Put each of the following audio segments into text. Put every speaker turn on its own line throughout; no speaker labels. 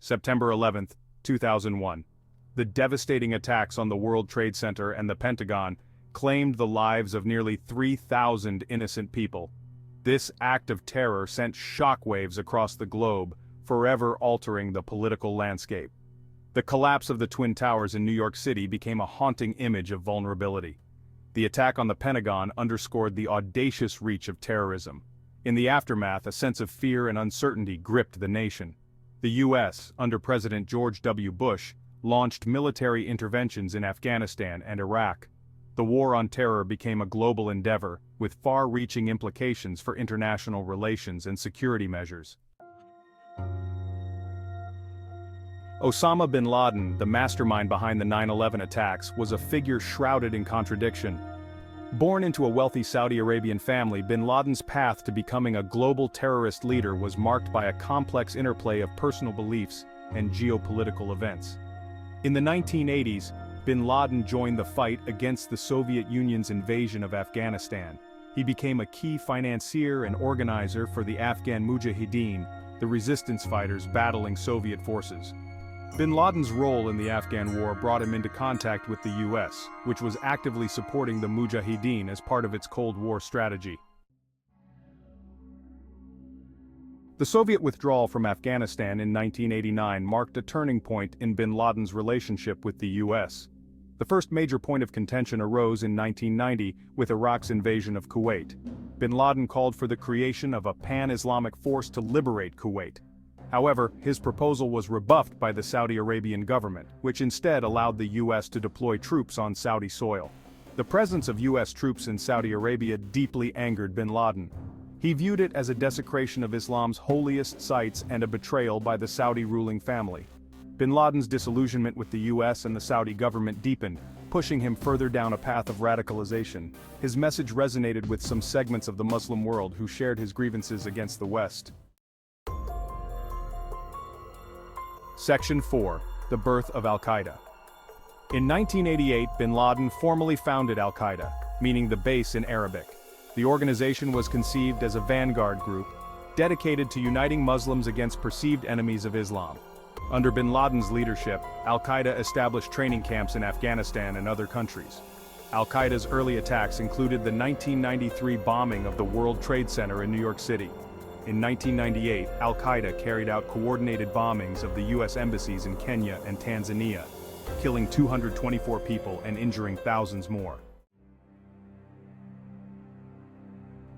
September 11, 2001. The devastating attacks on the World Trade Center and the Pentagon claimed the lives of nearly 3,000 innocent people. This act of terror sent shockwaves across the globe, forever altering the political landscape. The collapse of the Twin Towers in New York City became a haunting image of vulnerability. The attack on the Pentagon underscored the audacious reach of terrorism. In the aftermath, a sense of fear and uncertainty gripped the nation. The U.S., under President George W. Bush, launched military interventions in Afghanistan and Iraq. The war on terror became a global endeavor, with far-reaching implications for international relations and security measures. Osama bin Laden, the mastermind behind the 9/11 attacks, was a figure shrouded in contradiction. Born into a wealthy Saudi Arabian family, bin Laden's path to becoming a global terrorist leader was marked by a complex interplay of personal beliefs and geopolitical events. In the 1980s, bin Laden joined the fight against the Soviet Union's invasion of Afghanistan. He became a key financier and organizer for the Afghan Mujahideen, the resistance fighters battling Soviet forces. Bin Laden's role in the Afghan war brought him into contact with the U.S., which was actively supporting the Mujahideen as part of its Cold War strategy. The Soviet withdrawal from Afghanistan in 1989 marked a turning point in bin Laden's relationship with the U.S. The first major point of contention arose in 1990 with Iraq's invasion of Kuwait. Bin Laden called for the creation of a pan-Islamic force to liberate Kuwait. However, his proposal was rebuffed by the Saudi Arabian government, which instead allowed the U.S. to deploy troops on Saudi soil. The presence of U.S. troops in Saudi Arabia deeply angered bin Laden. He viewed it as a desecration of Islam's holiest sites and a betrayal by the Saudi ruling family. Bin Laden's disillusionment with the U.S. and the Saudi government deepened, pushing him further down a path of radicalization. His message resonated with some segments of the Muslim world who shared his grievances against the West. Section 4. The birth of Al-Qaeda. In 1988, bin Laden formally founded Al-Qaeda, meaning the base in Arabic. The organization was conceived as a vanguard group, dedicated to uniting Muslims against perceived enemies of Islam. Under bin Laden's leadership, Al-Qaeda established training camps in Afghanistan and other countries. Al-Qaeda's early attacks included the 1993 bombing of the World Trade Center in New York City. In 1998, Al-Qaeda carried out coordinated bombings of the U.S. embassies in Kenya and Tanzania, killing 224 people and injuring thousands more.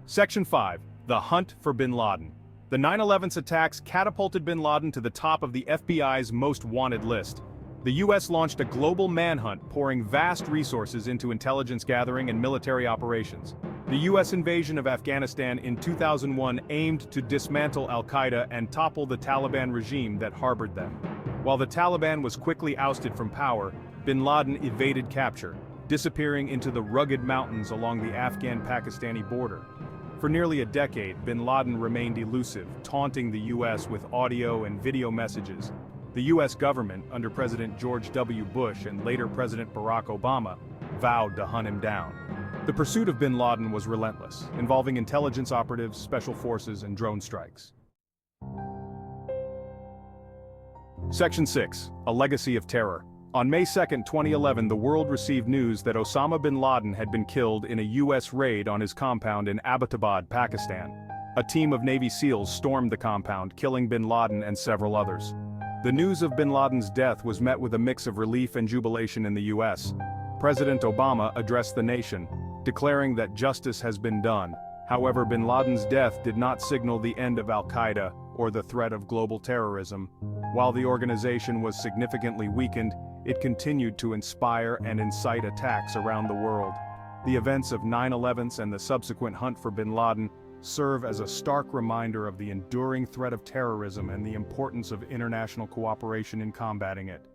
Section 5. The Hunt for bin Laden. The 9/11 attacks catapulted bin Laden to the top of the FBI's most wanted list. The U.S. launched a global manhunt, pouring vast resources into intelligence gathering and military operations. The U.S. invasion of Afghanistan in 2001 aimed to dismantle Al-Qaeda and topple the Taliban regime that harbored them. While the Taliban was quickly ousted from power, bin Laden evaded capture, disappearing into the rugged mountains along the Afghan-Pakistani border. For nearly a decade, bin Laden remained elusive, taunting the U.S. with audio and video messages. The U.S. government, under President George W. Bush and later President Barack Obama, vowed to hunt him down. The pursuit of bin Laden was relentless, involving intelligence operatives, special forces, and drone strikes. Section 6. A Legacy of Terror. On May 2, 2011, the world received news that Osama bin Laden had been killed in a U.S. raid on his compound in Abbottabad, Pakistan. A team of Navy SEALs stormed the compound, killing bin Laden and several others. The news of bin Laden's death was met with a mix of relief and jubilation in the U.S. President Obama addressed the nation, declaring that justice has been done. However, bin Laden's death did not signal the end of Al-Qaeda or the threat of global terrorism. While the organization was significantly weakened, it continued to inspire and incite attacks around the world. The events of 9/11 and the subsequent hunt for bin Laden serve as a stark reminder of the enduring threat of terrorism and the importance of international cooperation in combating it.